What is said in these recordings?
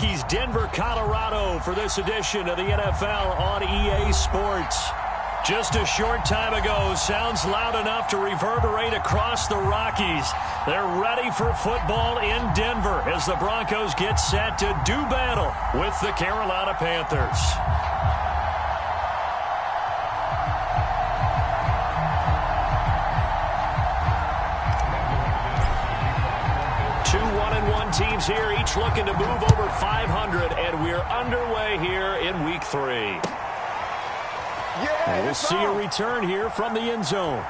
Rockies, Denver, Colorado for this edition of the NFL on EA Sports. Just a short time ago, sounds loud enough to reverberate across the Rockies. They're ready for football in Denver as the Broncos get set to do battle with the Carolina Panthers. 2-1-1 teams here, each looking to move over 500, and we're underway here in Week 3. We'll see a return here from the end zone.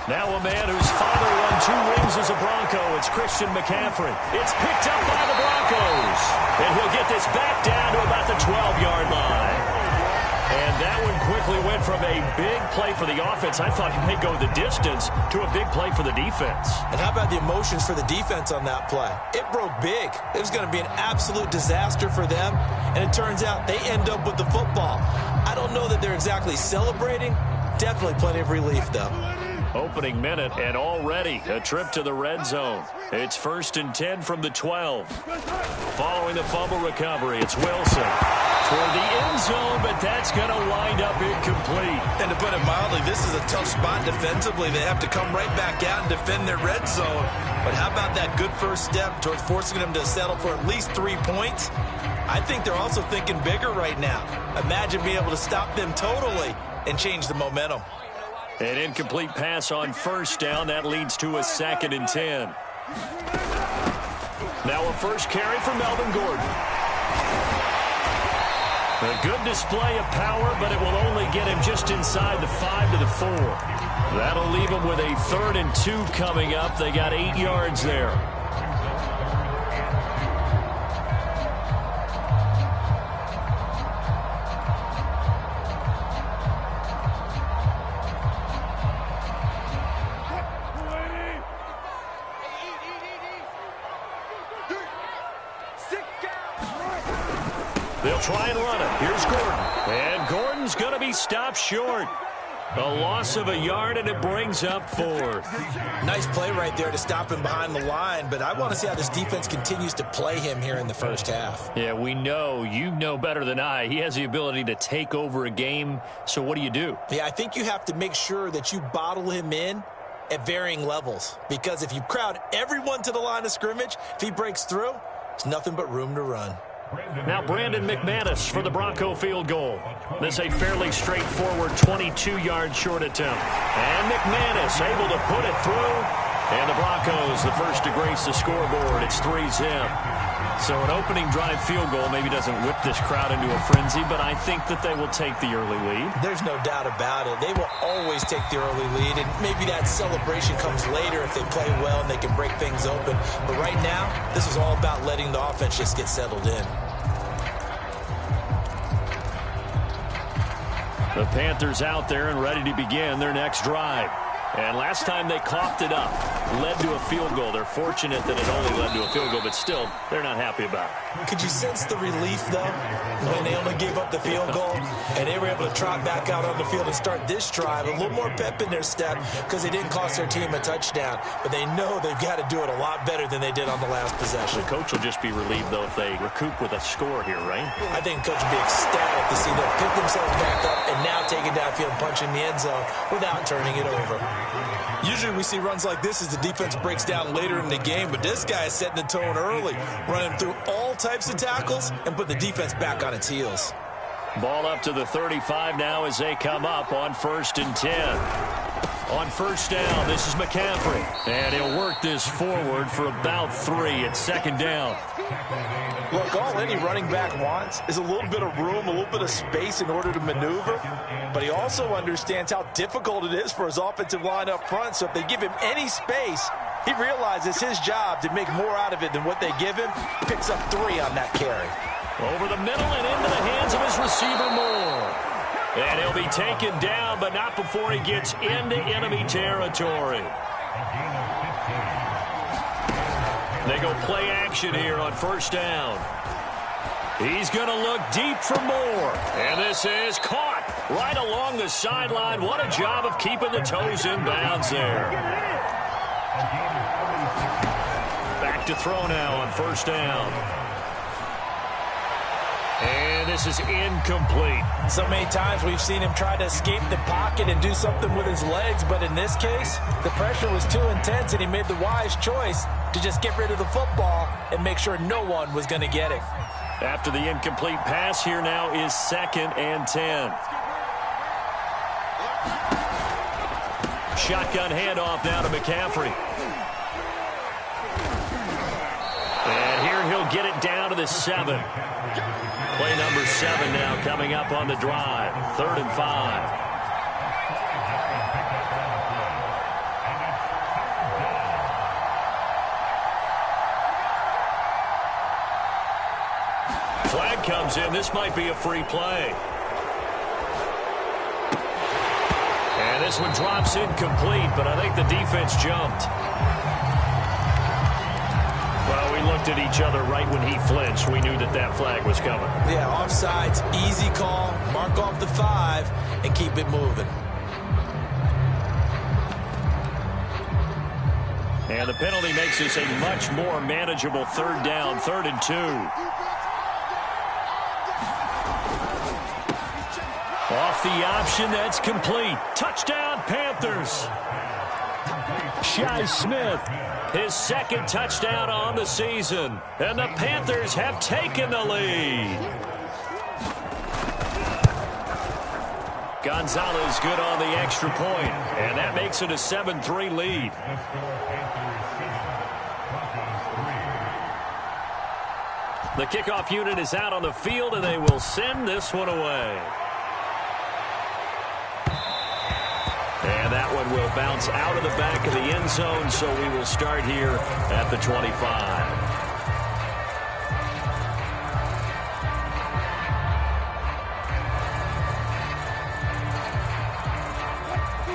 Now a man whose father won 2 rings as a Bronco. It's Christian McCaffrey. It's picked up by the Broncos. And he'll get this back down to about the 12-yard line. And that one quickly went from a big play for the offense. I thought he may go the distance to a big play for the defense. And how about the emotions for the defense on that play? It broke big. It was going to be an absolute disaster for them. And it turns out they end up with the football. I don't know that they're exactly celebrating. Definitely plenty of relief, though. Opening minute, and already a trip to the red zone. It's 1st and 10 from the 12. Following the fumble recovery, it's Wilson toward the end zone, but that's going to wind up incomplete. And to put it mildly, this is a tough spot defensively. They have to come right back out and defend their red zone. But how about that good first step towards forcing them to settle for at least 3 points? I think they're also thinking bigger right now. Imagine being able to stop them totally and change the momentum. An incomplete pass on 1st down. That leads to a 2nd and 10. Now a first carry for Melvin Gordon. A good display of power, but it will only get him just inside the 5 to the 4. That'll leave him with a 3rd and 2 coming up. They got 8 yards there. They'll try and run it. Here's Gordon. And Gordon's going to be stopped short. A loss of a yard, and it brings up 4th. Nice play right there to stop him behind the line, but I want to see how this defense continues to play him here in the first half. Yeah, we know. You know better than I. He has the ability to take over a game, so what do? Yeah, I think you have to make sure that you bottle him in at varying levels, because if you crowd everyone to the line of scrimmage, if he breaks through, there's nothing but room to run. Now Brandon McManus for the Bronco field goal. This a fairly straightforward 22-yard short attempt. And McManus able to put it through. And the Broncos the first to grace the scoreboard. It's 3-zip. So an opening drive field goal maybe doesn't whip this crowd into a frenzy, but I think that they will take the early lead. There's no doubt about it. They will always take the early lead, and maybe that celebration comes later if they play well and they can break things open. But right now, this is all about letting the offense just get settled in. The Panthers out there and ready to begin their next drive. And last time they coughed it up, led to a field goal. They're fortunate that it only led to a field goal, but still, they're not happy about it. Could you sense the relief, though, when they only gave up the field goal and they were able to trot back out on the field and start this drive? A little more pep in their step because they didn't cost their team a touchdown, but they know they've got to do it a lot better than they did on the last possession. The coach will just be relieved, though, if they recoup with a score here, right? I think the coach will be ecstatic to see them pick themselves back up and now take it downfield and punch in the end zone without turning it over. Usually we see runs like this as the defense breaks down later in the game, but this guy is setting the tone early, running through all types of tackles and put the defense back on its heels. Ball up to the 35 now as they come up on 1st and 10. On first down, this is McCaffrey. And he'll work this forward for about 3 at second down. Look, all any running back wants is a little bit of room, a little bit of space in order to maneuver. But he also understands how difficult it is for his offensive line up front. So if they give him any space, he realizes his job to make more out of it than what they give him. Picks up 3 on that carry. Over the middle and into the hands of his receiver Moore. And he'll be taken down, but not before he gets into enemy territory. They go play action here on first down. He's going to look deep for Moore. And this is caught right along the sideline. What a job of keeping the toes in bounds there. Back to throw now on first down. And this is incomplete. So many times we've seen him try to escape the pocket and do something with his legs, but in this case, the pressure was too intense and he made the wise choice to just get rid of the football and make sure no one was going to get it. After the incomplete pass, here now is 2nd and 10. Shotgun handoff now to McCaffrey. And here he'll get it down to the 7. Play number 7 now coming up on the drive. 3rd and 5. Flag comes in. This might be a free play. And this one drops incomplete, but I think the defense jumped. Well, we looked at each other right when he flinched. We knew that that flag was coming. Yeah, offsides, easy call. Mark off the 5 and keep it moving. And the penalty makes this a much more manageable 3rd down, 3rd and 2. Off the option, that's complete. Touchdown, Panthers. Shi Smith, his 2nd touchdown on the season. And the Panthers have taken the lead. Gonzalez good on the extra point, and that makes it a 7-3 lead. The kickoff unit is out on the field, and they will send this one away. And that one will bounce out of the back of the end zone, so we will start here at the 25.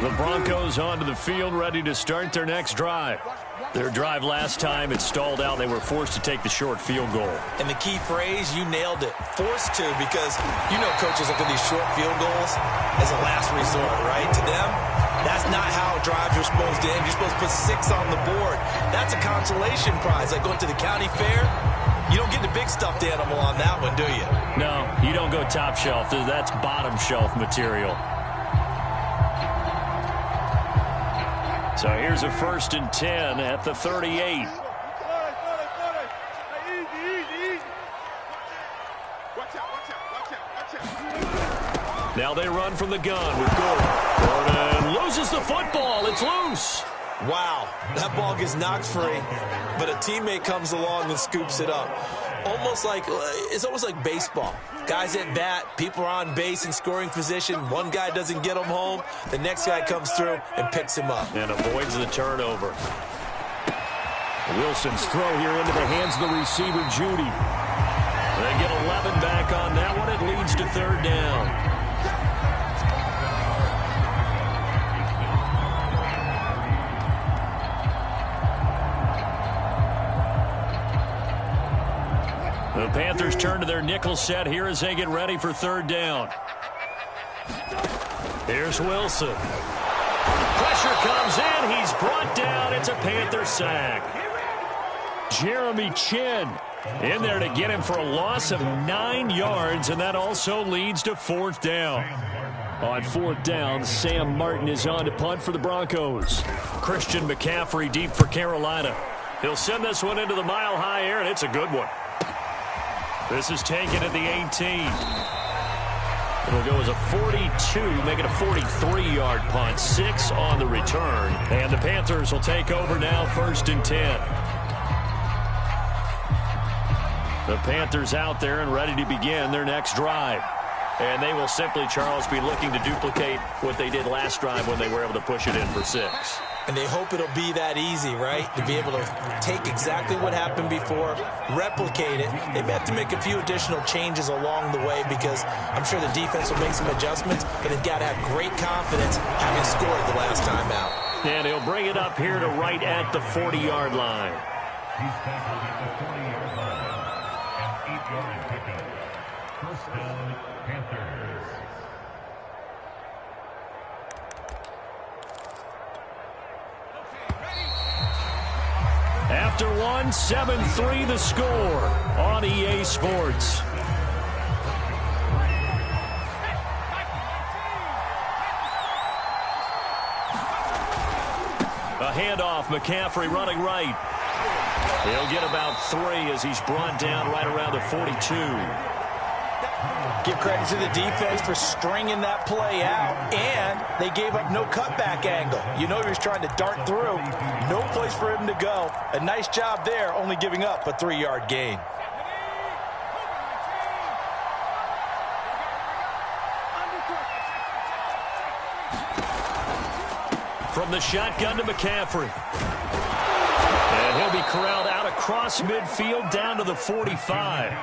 The Broncos onto the field, ready to start their next drive. Their drive last time, it stalled out. They were forced to take the short field goal. And the key phrase, you nailed it. Forced to, because you know coaches look at these short field goals as a last resort, right? To them, that's not how drives are supposed to end. You're supposed to put 6 on the board. That's a consolation prize. Like going to the county fair, you don't get the big stuffed animal on that one, do you? No, you don't go top shelf. That's bottom shelf material. So here's a 1st and 10 at the 38. Now they run from the gun with Gordon. Gordon loses the football. It's loose. Wow, that ball gets knocked free, but a teammate comes along and scoops it up. It's almost like baseball. Guys at bat, people are on base in scoring position. One guy doesn't get him home. The next guy comes through and picks him up. And avoids the turnover. Wilson's throw here into the hands of the receiver, Judy. They get 11 back on that one. It leads to 3rd down. The Panthers turn to their nickel set here as they get ready for 3rd down. Here's Wilson. Pressure comes in. He's brought down. It's a Panther sack. Jeremy Chin in there to get him for a loss of 9 yards, and that also leads to 4th down. On 4th down, Sam Martin is on to punt for the Broncos. Christian McCaffrey deep for Carolina. He'll send this one into the mile-high air, and it's a good one. This is taken at the 18. It'll go as a 42, make it a 43-yard punt. 6 on the return. And the Panthers will take over now, 1st and 10. The Panthers out there and ready to begin their next drive. And they will simply, Charles, be looking to duplicate what they did last drive when they were able to push it in for 6. And they hope it'll be that easy, right? To be able to take exactly what happened before, replicate it. They may have to make a few additional changes along the way because I'm sure the defense will make some adjustments, but they've got to have great confidence having scored the last time out. And he'll bring it up here to right at the 40-yard line. He's tackled at the 40-yard line. An 8-yard pickup. First down, Panthers. After one, 7-3 the score on EA Sports. A handoff, McCaffrey running right. He'll get about 3 as he's brought down right around the 42. Give credit to the defense for stringing that play out, and they gave up no cutback angle. You know he was trying to dart through. No place for him to go. A nice job there, only giving up a 3-yard gain. From the shotgun to McCaffrey. And he'll be corralled out across midfield down to the 45.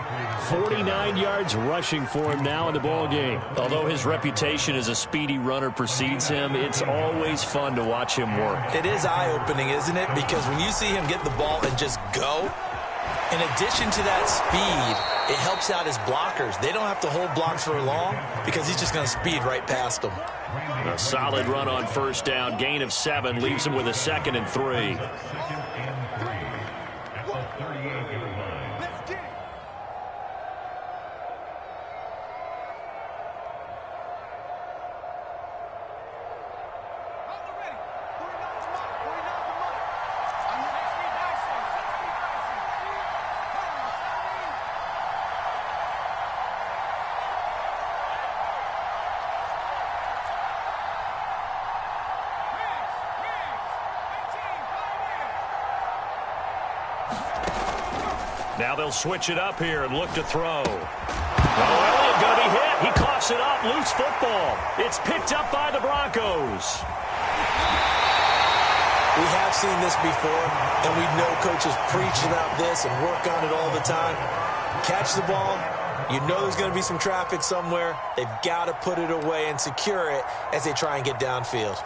49 yards rushing for him now in the ball game. Although his reputation as a speedy runner precedes him, it's always fun to watch him work. It is eye-opening, isn't it? Because when you see him get the ball and just go, in addition to that speed, it helps out his blockers. They don't have to hold blocks for long because he's just going to speed right past them. A solid run on first down. Gain of 7 leaves him with a 2nd and 3. Now they'll switch it up here and look to throw. Oh, Elliott going to be hit. He coughs it up. Loose football. It's picked up by the Broncos. We have seen this before, and we know coaches preach about this and work on it all the time. Catch the ball. You know there's going to be some traffic somewhere. They've got to put it away and secure it as they try and get downfield.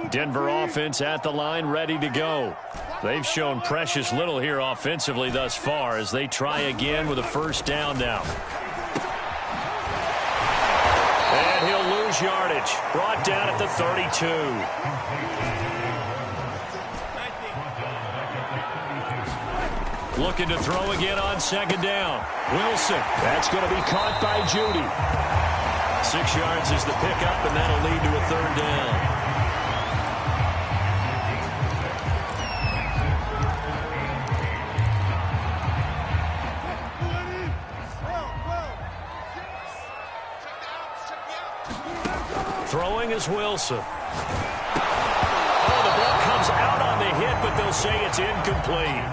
Denver offense at the line, ready to go. They've shown precious little here offensively thus far as they try again with a first down now. And he'll lose yardage. Brought down at the 32. Looking to throw again on 2nd down. Wilson. That's going to be caught by Judy. 6 yards is the pickup, and that'll lead to a 3rd down. Throwing is Wilson. Oh, the ball comes out on the hit, but they'll say it's incomplete.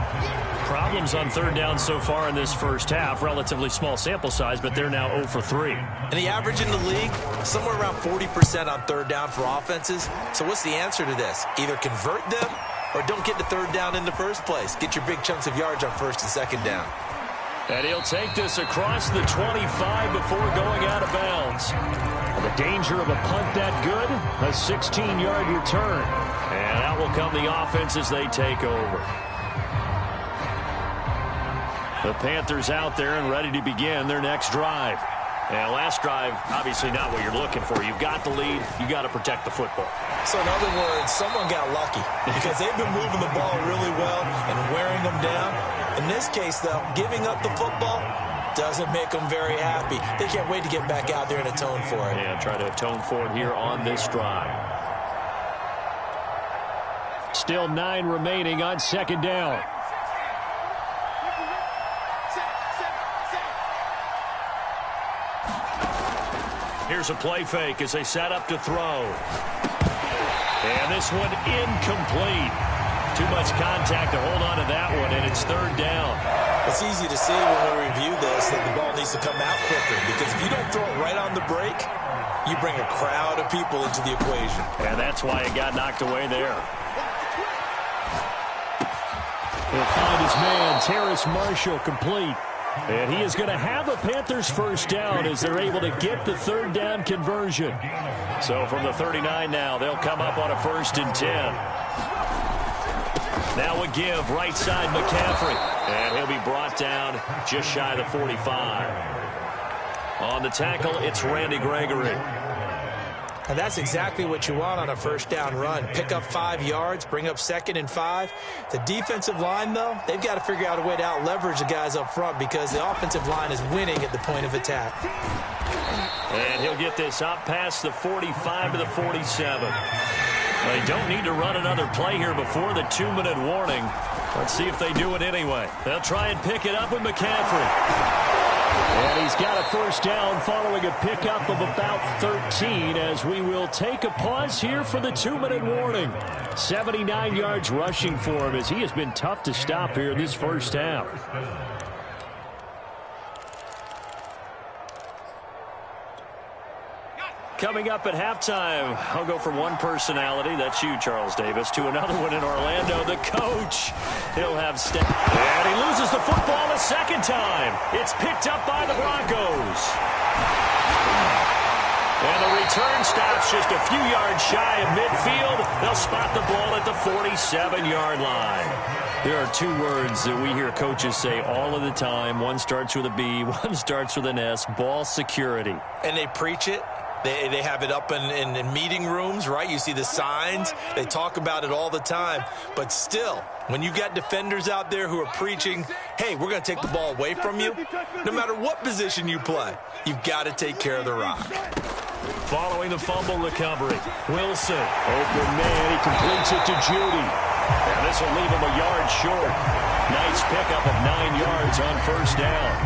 Problems on 3rd down so far in this first half. Relatively small sample size, but they're now 0 for 3. And the average in the league, somewhere around 40% on 3rd down for offenses. So what's the answer to this? Either convert them or don't get the 3rd down in the first place. Get your big chunks of yards on 1st and 2nd down. And he'll take this across the 25 before going out of bounds. The danger of a punt that good, a 16-yard return. And out will come the offense as they take over. The Panthers out there and ready to begin their next drive. And last drive, obviously not what you're looking for. You've got the lead. You got to protect the football. So in other words, someone got lucky because they've been moving the ball really well and wearing them down. In this case, though, giving up the football doesn't make them very happy. They can't wait to get back out there and atone for it. Yeah, try to atone for it here on this drive. Still 9 remaining on 2nd down. Here's a play fake as they set up to throw. And this one incomplete. Too much contact to hold on to that one, and it's third down. It's easy to see when we review this that the ball needs to come out quicker, because if you don't throw it right on the break, you bring a crowd of people into the equation. And that's why it got knocked away there. He'll find his man, Terrace Marshall, complete. And he is going to have a Panthers first down as they're able to get the third down conversion. So from the 39 now, they'll come up on a 1st and 10. Now a give, right side McCaffrey. And he'll be brought down just shy of the 45. On the tackle, it's Randy Gregory. And that's exactly what you want on a first down run. Pick up 5 yards, bring up 2nd and 5. The defensive line, though, they've got to figure out a way to out-leverage the guys up front because the offensive line is winning at the point of attack. And he'll get this up past the 45 to the 47. They don't need to run another play here before the 2-minute warning. Let's see if they do it anyway. They'll try and pick it up with McCaffrey. And he's got a first down following a pickup of about 13 as we will take a pause here for the 2-minute warning. 79 yards rushing for him as he has been tough to stop here in this first half. Coming up at halftime, I'll go from one personality, that's you, Charles Davis, to another one in Orlando, the coach. He'll have and he loses the football a second time. It's picked up by the Broncos. And the return stops just a few yards shy of midfield. They'll spot the ball at the 47-yard line. There are 2 words that we hear coaches say all of the time. One starts with a B, one starts with an S, ball security. And they preach it. They have it up in meeting rooms, right? You see the signs. They talk about it all the time. But still, when you've got defenders out there who are preaching, hey, we're going to take the ball away from you, no matter what position you play, you've got to take care of the rock. Following the fumble recovery, Wilson, open man, he completes it to Judy. And this will leave him a yard short. Nice pickup of 9 yards on first down.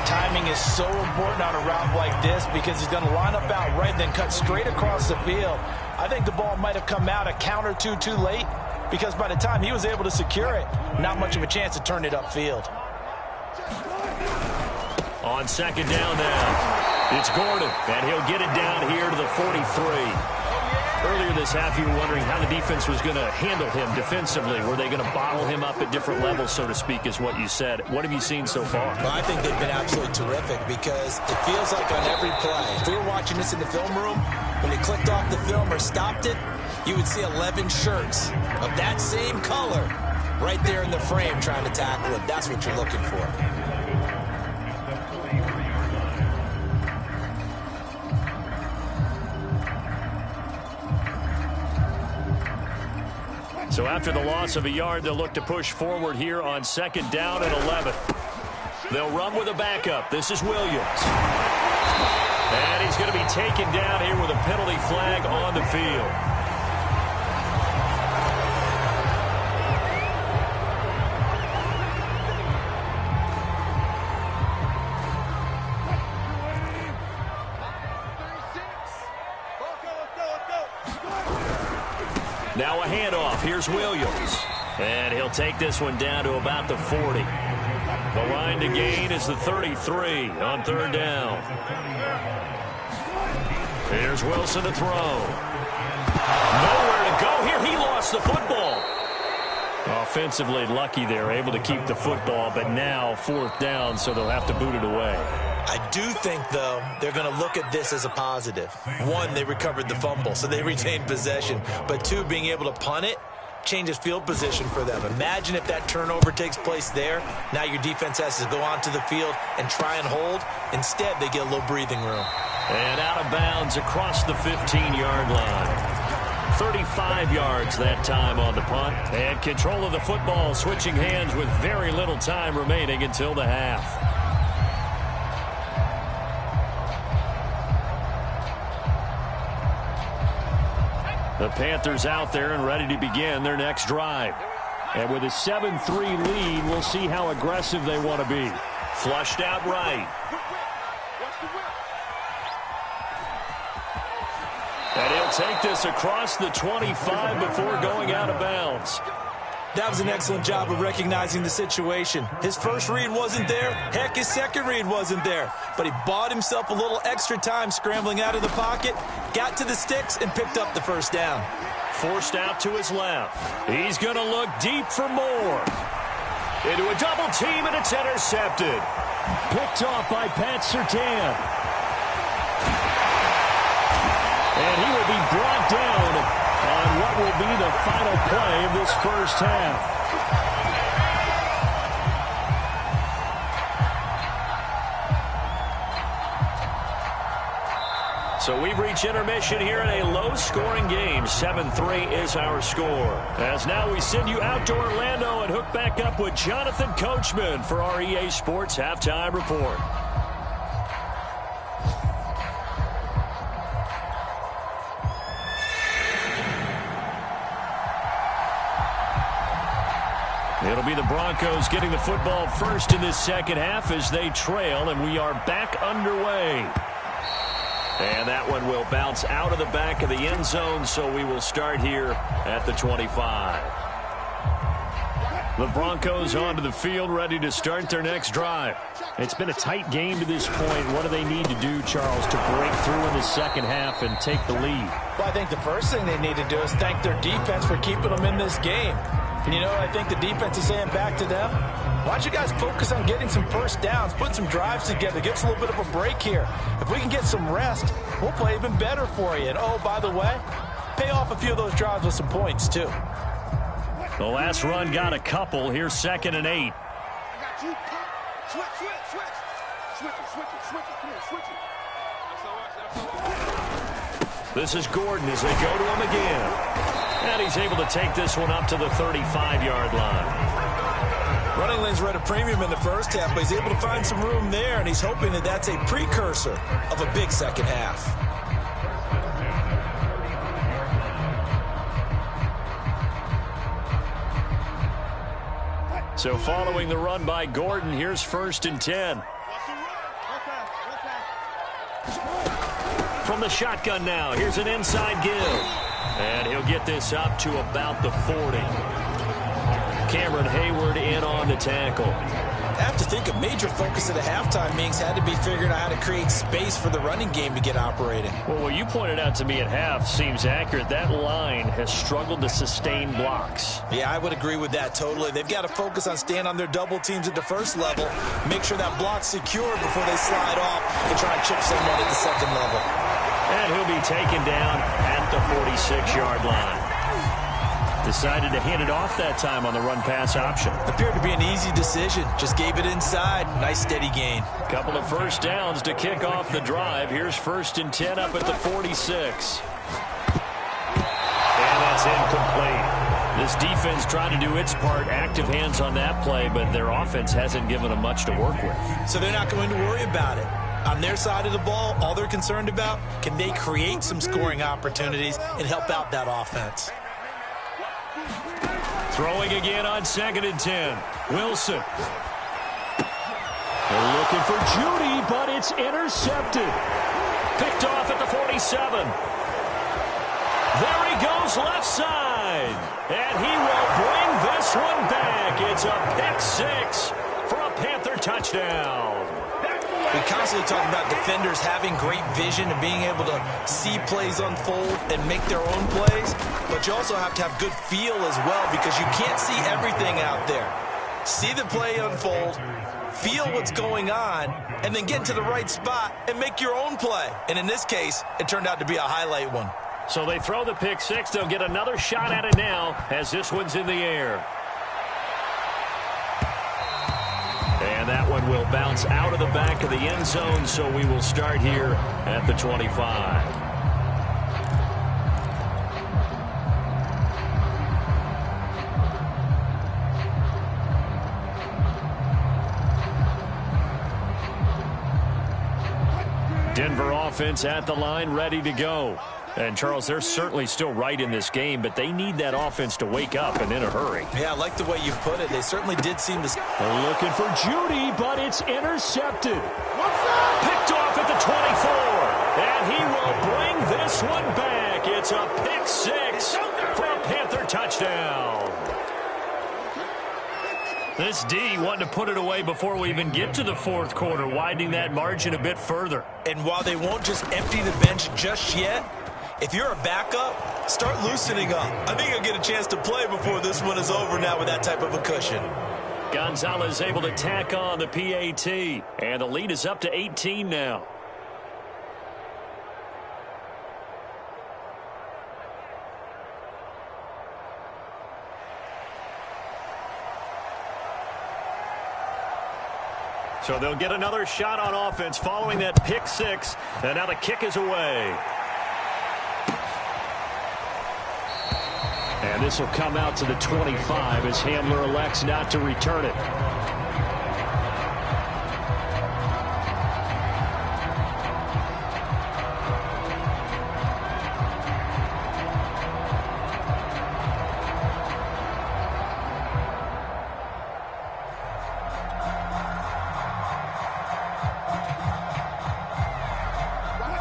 Timing is so important on a route like this because he's going to line up out right, then cut straight across the field. I think the ball might have come out a count or two too late because by the time he was able to secure it, not much of a chance to turn it upfield. On second down now, it's Gordon, and he'll get it down here to the 43. Earlier this half, you were wondering how the defense was going to handle him defensively. Were they going to bottle him up at different levels, so to speak, is what you said. What have you seen so far? Well, I think they've been absolutely terrific because it feels like on every play, if we were watching this in the film room, when they clicked off the film or stopped it, you would see 11 shirts of that same color right there in the frame trying to tackle it. That's what you're looking for. So after the loss of a yard, they'll look to push forward here on second down and 11. They'll run with a backup. This is Williams. And he's going to be taken down here with a penalty flag on the field. Now a handoff. Here's Williams. And he'll take this one down to about the 40. The line to gain is the 33 on third down. Here's Wilson to throw. Nowhere to go here. He lost the football. Offensively lucky there, able to keep the football, but now fourth down, so they'll have to boot it away. I do think, though, they're going to look at this as a positive. One, they recovered the fumble, so they retained possession. But two, being able to punt it changes field position for them. Imagine if that turnover takes place there. Now your defense has to go onto the field and try and hold. Instead, they get a little breathing room. And out of bounds across the 15-yard line. 35 yards that time on the punt. And control of the football, switching hands with very little time remaining until the half. The Panthers out there and ready to begin their next drive. And with a 7-3 lead, we'll see how aggressive they want to be. Flushed out right. take this across the 25 before going out of bounds. That was an excellent job of recognizing the situation. His first read wasn't there. Heck, his second read wasn't there. But he bought himself a little extra time scrambling out of the pocket, got to the sticks, and picked up the first down. Forced out to his left. He's going to look deep for more. Into a double team, and it's intercepted. Picked off by Pat Surtain. And he will be brought down on what will be the final play of this first half. So we've reached intermission here in a low-scoring game. 7-3 is our score. As now we send you out to Orlando and hook back up with Jonathan Coachman for our EA Sports Halftime Report. It'll be the Broncos getting the football first in this second half as they trail, and we are back underway. And that one will bounce out of the back of the end zone, so we will start here at the 25. The Broncos onto the field, ready to start their next drive. It's been a tight game to this point. What do they need to do, Charles, to break through in the second half and take the lead? Well, I think the first thing they need to do is thank their defense for keeping them in this game. And you know what I think the defense is saying back to them? Why don't you guys focus on getting some first downs, put some drives together, give us a little bit of a break here. If we can get some rest, we'll play even better for you. And, oh, by the way, pay off a few of those drives with some points, too. The last run got a couple. Here's 2nd and 8. I got you. Switch. Come here, switch it. That's all right. This is Gordon as they go to him again. And he's able to take this one up to the 35-yard line. Running lanes were at a premium in the first half, but he's able to find some room there, and he's hoping that that's a precursor of a big second half. So following the run by Gordon, here's 1st and 10. From the shotgun now, here's an inside give. And he'll get this up to about the 40. Cameron Hayward in on the tackle. I have to think a major focus of the halftime meetings had to be figuring out how to create space for the running game to get operating. Well, what you pointed out to me at half seems accurate. That line has struggled to sustain blocks. Yeah, I would agree with that totally. They've got to focus on staying on their double teams at the first level, make sure that block's secure before they slide off and try and chip someone at the second level. And he'll be taken down at the 46-yard line. Decided to hand it off that time on the run-pass option. Appeared to be an easy decision. Just gave it inside. Nice steady gain. Couple of first downs to kick off the drive. Here's 1st and 10 up at the 46. And that's incomplete. This defense trying to do its part. Active hands on that play, but their offense hasn't given them much to work with. So they're not going to worry about it. On their side of the ball, all they're concerned about, can they create some scoring opportunities and help out that offense? Throwing again on 2nd and 10. Wilson. They're looking for Judy, but it's intercepted. Picked off at the 47. There he goes left side. And he will bring this one back. It's a pick six for a Panther touchdown. We constantly talk about defenders having great vision and being able to see plays unfold and make their own plays, but you also have to have good feel as well because you can't see everything out there. See the play unfold, feel what's going on, and then get to the right spot and make your own play. And in this case, it turned out to be a highlight one. So they throw the pick six. They'll get another shot at it now as this one's in the air. And that one will bounce out of the back of the end zone, so we will start here at the 25. Denver offense at the line, ready to go. And, Charles, they're certainly still right in this game, but they need that offense to wake up and in a hurry. Yeah, I like the way you put it. They certainly did seem to... They're looking for Judy, but it's intercepted. Picked off at the 24. And he will bring this one back. It's a pick six for a Panther touchdown. This D wanting to put it away before we even get to the fourth quarter, widening that margin a bit further. And while they won't just empty the bench just yet, if you're a backup, start loosening up. I think you'll get a chance to play before this one is over now with that type of a cushion. Gonzalez able to tack on the PAT, and the lead is up to 18 now. So they'll get another shot on offense following that pick six, and now the kick is away. And this will come out to the 25 as Hamler elects not to return it.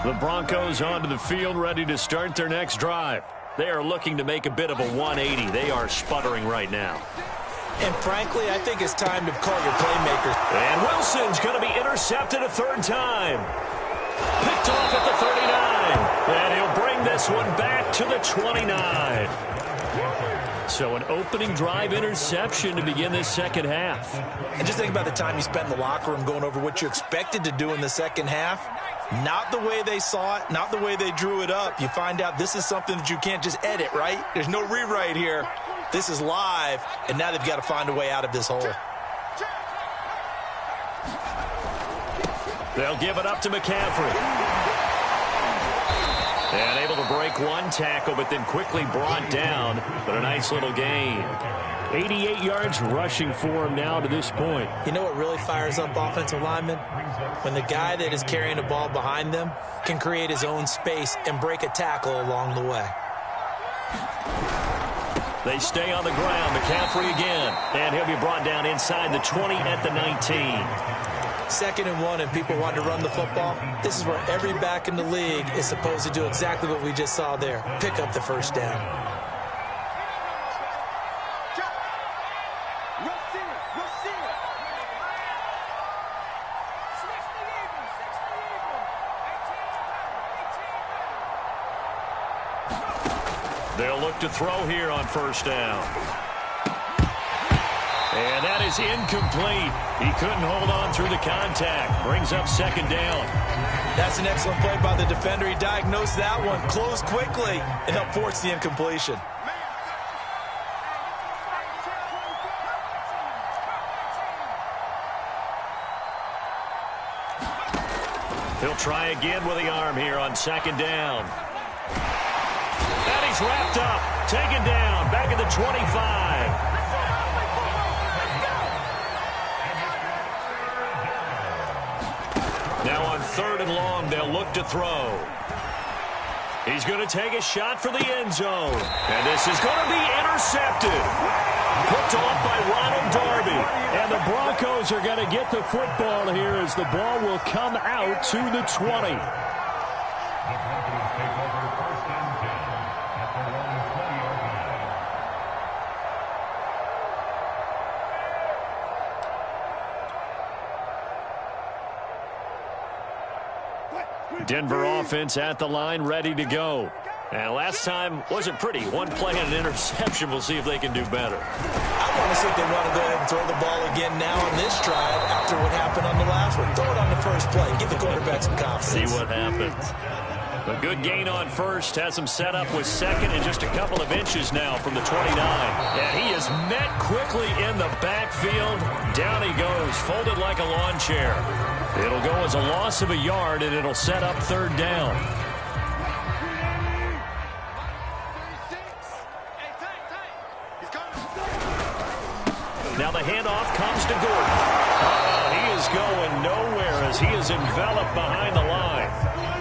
The Broncos onto the field, ready to start their next drive. They are looking to make a bit of a 180. They are sputtering right now. And frankly, I think it's time to call your playmakers. And Wilson's going to be intercepted a third time. Picked off at the 39. And he'll bring this one back to the 29. So an opening drive interception to begin this second half. And just think about the time you spent in the locker room going over what you expected to do in the second half. Not the way they saw it, not the way they drew it up. You find out this is something that you can't just edit, right? There's no rewrite here. This is live, and now they've got to find a way out of this hole. They'll give it up to McCaffrey. And able to break one tackle, but then quickly brought down. But a nice little gain. 88 yards rushing for him now to this point. You know what really fires up offensive linemen? When the guy that is carrying the ball behind them can create his own space and break a tackle along the way. They stay on the ground. McCaffrey again. And he'll be brought down inside the 20 at the 19. 2nd and 1 and people want to run the football. This is where every back in the league is supposed to do exactly what we just saw there. Pick up the first down. They'll look to throw here on first down. And that is incomplete. He couldn't hold on through the contact. Brings up 2nd down. That's an excellent play by the defender. He diagnosed that one, closed quickly, and helped force the incompletion. He'll try again with the arm here on 2nd down. And he's wrapped up, taken down, back at the 25. Now on 3rd and long, they'll look to throw. He's going to take a shot for the end zone. And this is going to be intercepted. Picked off by Ronald Darby. And the Broncos are going to get the football here as the ball will come out to the 20. Denver offense at the line, ready to go. And last time wasn't pretty. One play and an interception. We'll see if they can do better. I want to see if they want to go ahead and throw the ball again now on this drive after what happened on the last one. Throw it on the first play. Give the quarterback some confidence. See what happens. A good gain on first. Has him set up with 2nd and just a couple of inches now from the 29. And he is met quickly in the backfield. Down he goes, folded like a lawn chair. It'll go as a loss of a yard, and it'll set up 3rd down. Now the handoff comes to Gordon. He is going nowhere as he is enveloped behind the line.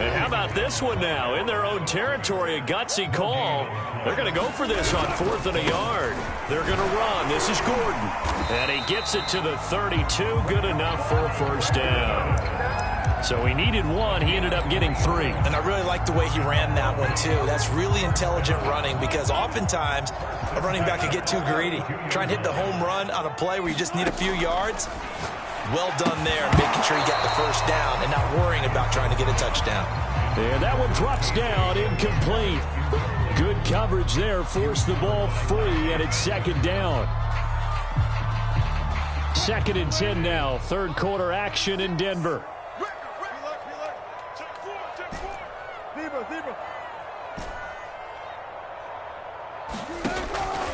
And how about this one now? In their own territory, a gutsy call. They're going to go for this on 4th and a yard. They're going to run. This is Gordon. And he gets it to the 32. Good enough for a first down. So he needed 1. He ended up getting 3. And I really like the way he ran that one, too. That's really intelligent running because oftentimes a running back could get too greedy. Try and hit the home run on a play where you just need a few yards. Well done there, making sure he got the first down and not worrying about trying to get a touchdown. And that one drops down, incomplete. Good coverage there, forced the ball free, and it's second down. 2nd and 10 now, third quarter action in Denver.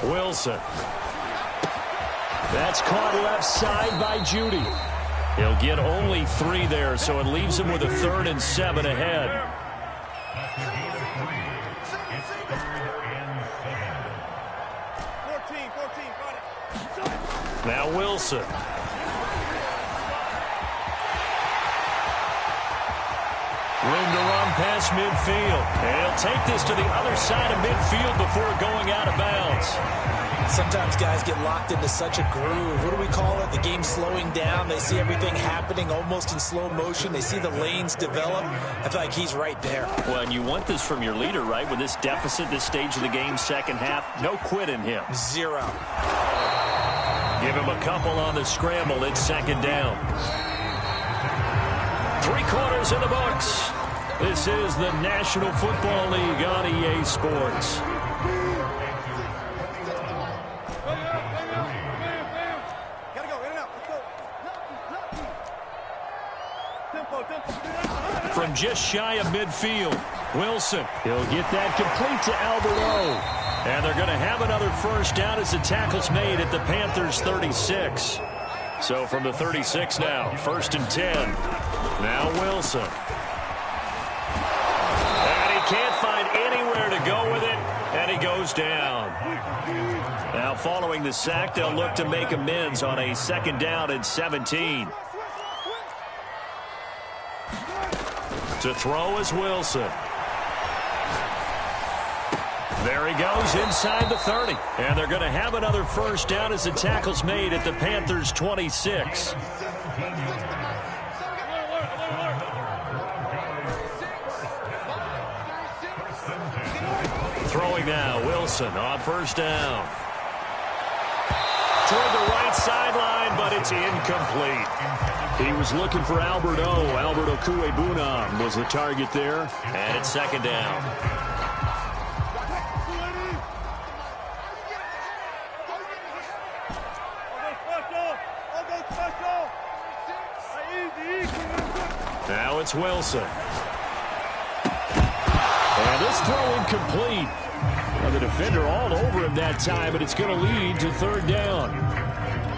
Wilson. That's caught left side by Judy. He'll get only 3 there, so it leaves him with a 3rd and 7 ahead. After gain of 3, it's 3rd and 7. Now Wilson. Room to run past midfield. And he'll take this to the other side of midfield before going out of bounds. Sometimes guys get locked into such a groove. What do we call it? The game slowing down. They see everything happening almost in slow motion. They see the lanes develop. I feel like he's right there. Well, and you want this from your leader, right? With this deficit, this stage of the game, second half, no quit in him. 0. Give him a couple on the scramble. It's second down. 3 quarters in the books. This is the National Football League on EA Sports. From just shy of midfield, Wilson. He'll get that complete to Alberto. And they're going to have another first down as the tackle's made at the Panthers' 36. So from the 36 now, 1st and 10. Now Wilson. And he can't find anywhere to go with it, and he goes down. Now following the sack, they'll look to make amends on a 2nd down and 17. To throw is Wilson. There he goes inside the 30. And they're going to have another first down as the tackle's made at the Panthers' 26. Throwing now, Wilson on first down. Toward the right sideline, but it's incomplete. He was looking for Alberto. Alberto Kuebunam was the target there. And it's second down. Now it's Wilson. And this throw incomplete. Well, the defender all over him that time, but it's going to lead to 3rd down.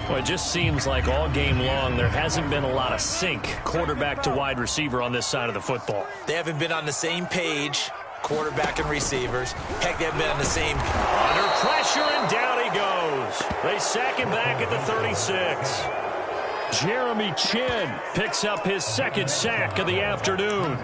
Well, it just seems like all game long there hasn't been a lot of sync quarterback to wide receiver on this side of the football. They haven't been on the same page, quarterback and receivers. Heck, they haven't been on the same. Under pressure, and down he goes. They sack him back at the 36. Jeremy Chin picks up his 2nd sack of the afternoon.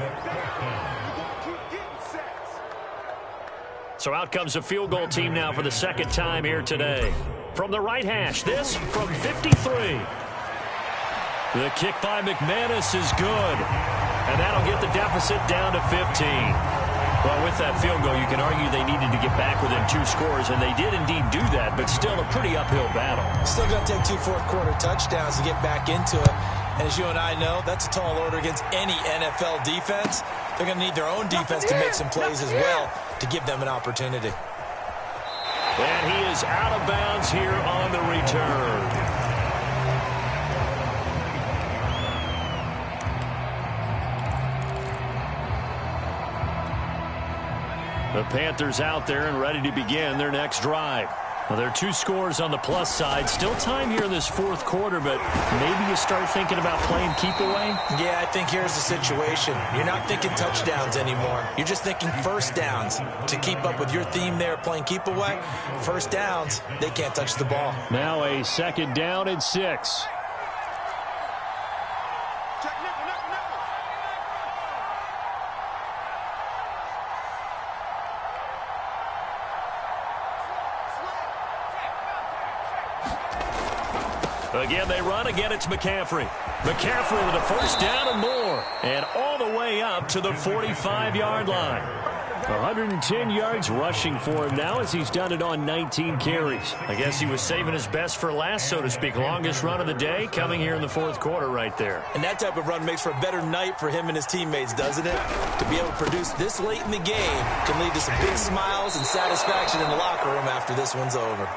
So out comes a field goal team now for the 2nd time here today. From the right hash, this from 53. The kick by McManus is good. And that'll get the deficit down to 15. Well, with that field goal, you can argue they needed to get back within 2 scores, and they did indeed do that, but still a pretty uphill battle. Still going to take 2 fourth-quarter touchdowns to get back into it. And as you and I know, that's a tall order against any NFL defense. They're going to need their own defense to make some plays as well to give them an opportunity. And he is out of bounds here on the return. The Panthers out there and ready to begin their next drive. Well, there are 2 scores on the plus side. Still time here in this 4th quarter, but maybe you start thinking about playing keep away? Yeah, I think here's the situation. You're not thinking touchdowns anymore. You're just thinking first downs. To keep up with your theme there, playing keep away, first downs, they can't touch the ball. Now a 2nd down and 6. Again, they run. Again, it's McCaffrey. McCaffrey with a first down and more. And all the way up to the 45-yard line. 110 yards rushing for him now as he's done it on 19 carries. I guess he was saving his best for last, so to speak. Longest run of the day coming here in the fourth quarter right there. And that type of run makes for a better night for him and his teammates, doesn't it? To be able to produce this late in the game can lead to some big smiles and satisfaction in the locker room after this one's over.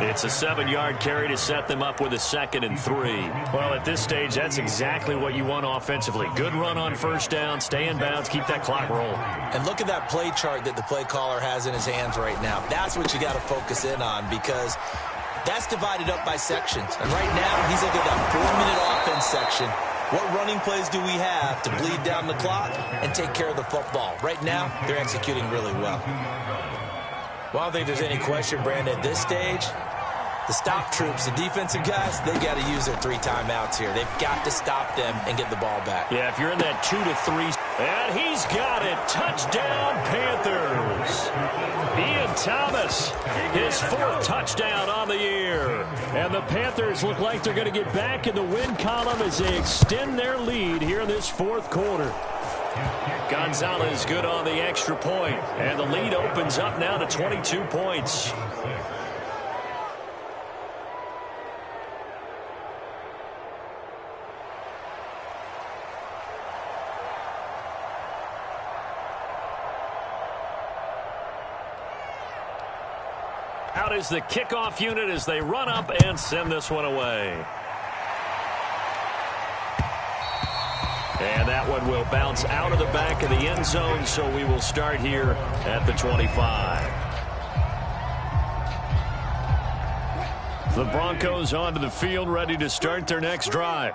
It's a 7-yard carry to set them up with a 2nd and 3. Well, at this stage, that's exactly what you want offensively. Good run on first down, stay in bounds, keep that clock rolling. And look at that play chart that the play caller has in his hands right now. That's what you got to focus in on, because that's divided up by sections. And right now, he's looking at that 4-minute offense section. What running plays do we have to bleed down the clock and take care of the football? Right now, they're executing really well. Well, I don't think there's any question, Brandon, at this stage, the stop troops, the defensive guys, they got to use their 3 timeouts here. They've got to stop them and get the ball back. Yeah, if you're in that 2 to 3. And he's got it. Touchdown, Panthers. Ian Thomas, his 4th touchdown on the year. And the Panthers look like they're going to get back in the win column as they extend their lead here in this 4th quarter. Gonzalez good on the extra point. And the lead opens up now to 22 points. Out is the kickoff unit as they run up and send this one away. And that one will bounce out of the back of the end zone, so we will start here at the 25. The Broncos onto the field, ready to start their next drive.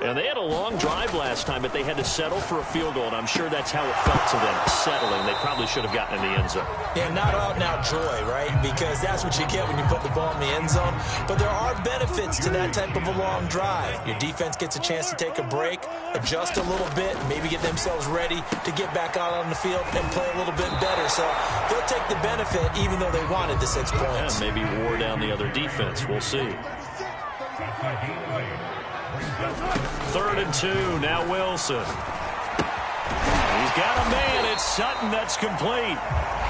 And they had a long drive last time, but they had to settle for a field goal, and I'm sure that's how it felt to them, settling. They probably should have gotten in the end zone. Yeah, not out-and-out joy, right? Because that's what you get when you put the ball in the end zone. But there are benefits to that type of a long drive. Your defense gets a chance to take a break, adjust a little bit, maybe get themselves ready to get back out on the field and play a little bit better. So they'll take the benefit even though they wanted the 6 points. Yeah, maybe wore down the other defense. We'll see. 3rd and 2. Now Wilson. He's got a man. It's Sutton. That's complete.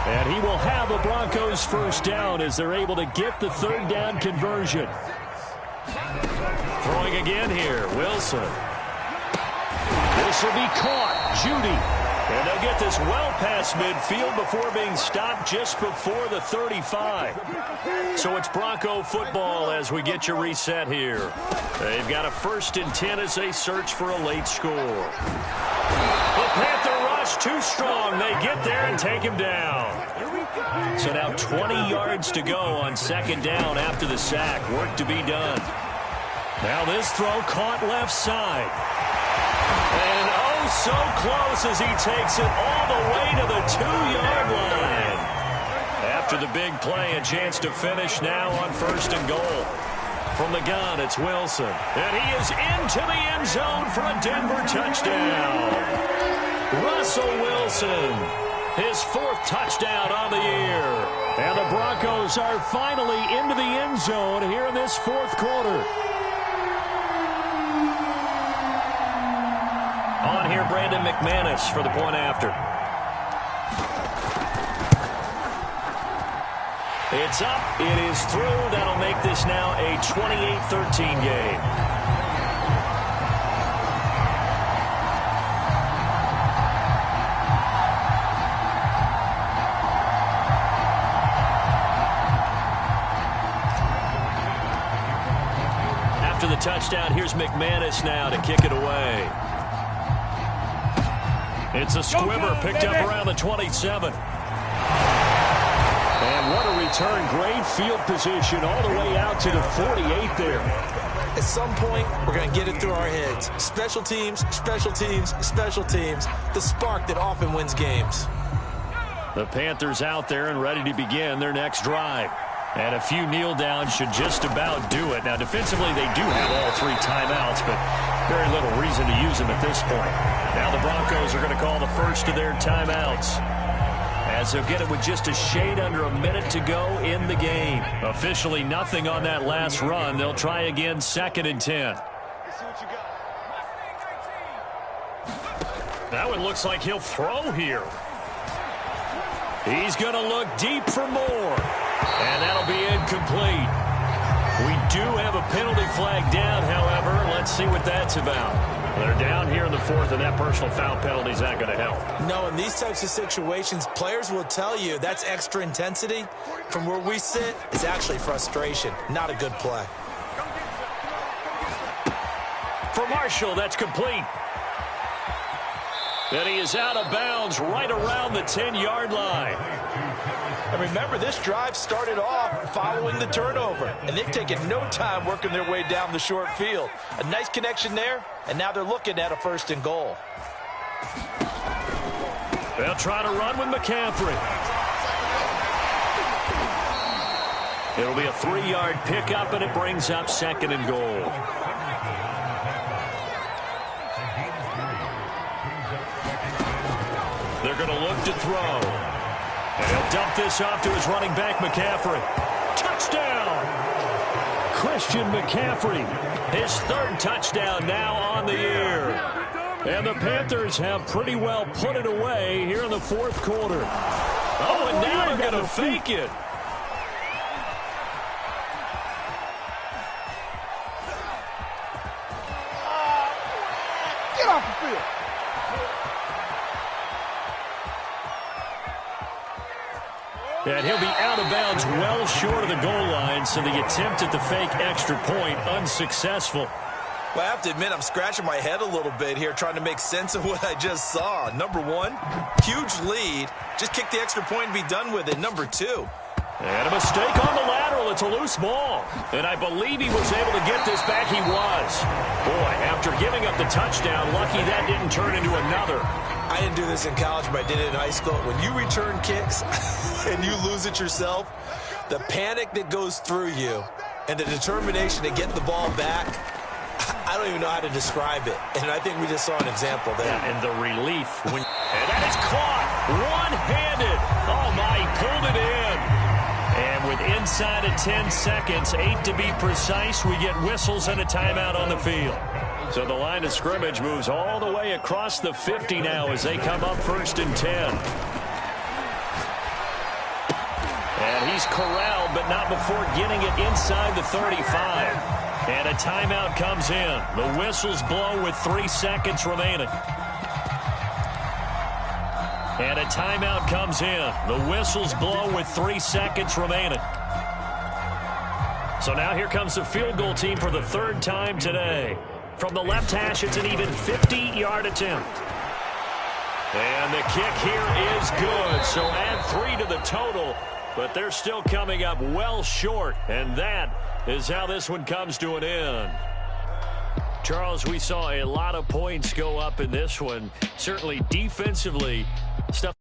And he will have a Broncos first down as they're able to get the 3rd down conversion. Throwing again here. Wilson. This will be caught. Judy. And they'll get this well past midfield before being stopped just before the 35. So it's Bronco football as we get you reset here. They've got a 1st and 10 as they search for a late score. The Panther rush too strong. They get there and take him down. So now 20 yards to go on 2nd down after the sack. Work to be done. Now this throw caught left side. And oh, so close as he takes it all the way to the 2-yard line. After the big play, a chance to finish now on 1st and goal. From the gun, it's Wilson. And he is into the end zone for a Denver touchdown. Russell Wilson, his 4th touchdown on the year. And the Broncos are finally into the end zone here in this 4th quarter. On here, Brandon McManus for the point after. It's up. It is through. That'll make this now a 28-13 game. After the touchdown, here's McManus now to kick it away. It's a squibber picked up around the 27. And what a return. Great field position all the way out to the 48 there. At some point, we're going to get it through our heads. Special teams, special teams, special teams. The spark that often wins games. The Panthers out there and ready to begin their next drive. And a few kneel downs should just about do it. Now, defensively, they do have all 3 timeouts, but very little reason to use them at this point. Now the Broncos are going to call the first of their timeouts. as they'll get it with just a shade under a minute to go in the game. Officially nothing on that last run. They'll try again, 2nd and 10. That one looks like he'll throw here. He's going to look deep for more. And that'll be incomplete. We do have a penalty flag down, however. Let's see what that's about. They're down here in the 4th, and that personal foul penalty is not going to help. No, in these types of situations, players will tell you that's extra intensity. From where we sit, it's actually frustration. Not a good play. For Marshall, that's complete. And he is out of bounds right around the 10-yard line. And remember, this drive started off following the turnover, and they've taken no time working their way down the short field. A nice connection there, and now they're looking at a 1st and goal. They'll try to run with McCaffrey. It'll be a 3-yard pickup, and it brings up 2nd and goal. They're going to look to throw. And he'll dump this off to his running back, McCaffrey. Touchdown! Christian McCaffrey, his 3rd touchdown now on the year. And the Panthers have pretty well put it away here in the 4th quarter. Oh, and now they're going to fake it. Get off the field. And he'll be out of bounds well short of the goal line, so the attempt at the fake extra point unsuccessful. Well, I have to admit, I'm scratching my head a little bit here trying to make sense of what I just saw. Number 1, huge lead. Just kick the extra point and be done with it. Number 2. And a mistake on the lateral. It's a loose ball. And I believe he was able to get this back. He was. Boy, after giving up the touchdown, lucky that didn't turn into another. I didn't do this in college, but I did it in high school. When you return kicks and you lose it yourself, the panic that goes through you and the determination to get the ball back, I don't even know how to describe it. And I think we just saw an example there. Yeah, and the relief. And that is caught one-handed. Oh, my, he pulled it in. And with inside of 10 seconds, 8 to be precise, we get whistles and a timeout on the field. So the line of scrimmage moves all the way across the 50 now as they come up 1st and 10. And he's corralled, but not before getting it inside the 35. And a timeout comes in. The whistles blow with 3 seconds remaining. And a timeout comes in. The whistles blow with 3 seconds remaining. So now here comes the field goal team for the 3rd time today. From the left hash, it's an even 50-yard attempt. And the kick here is good. So add 3 to the total, but they're still coming up well short. And that is how this one comes to an end. Charles, we saw a lot of points go up in this one. Certainly defensively, stuff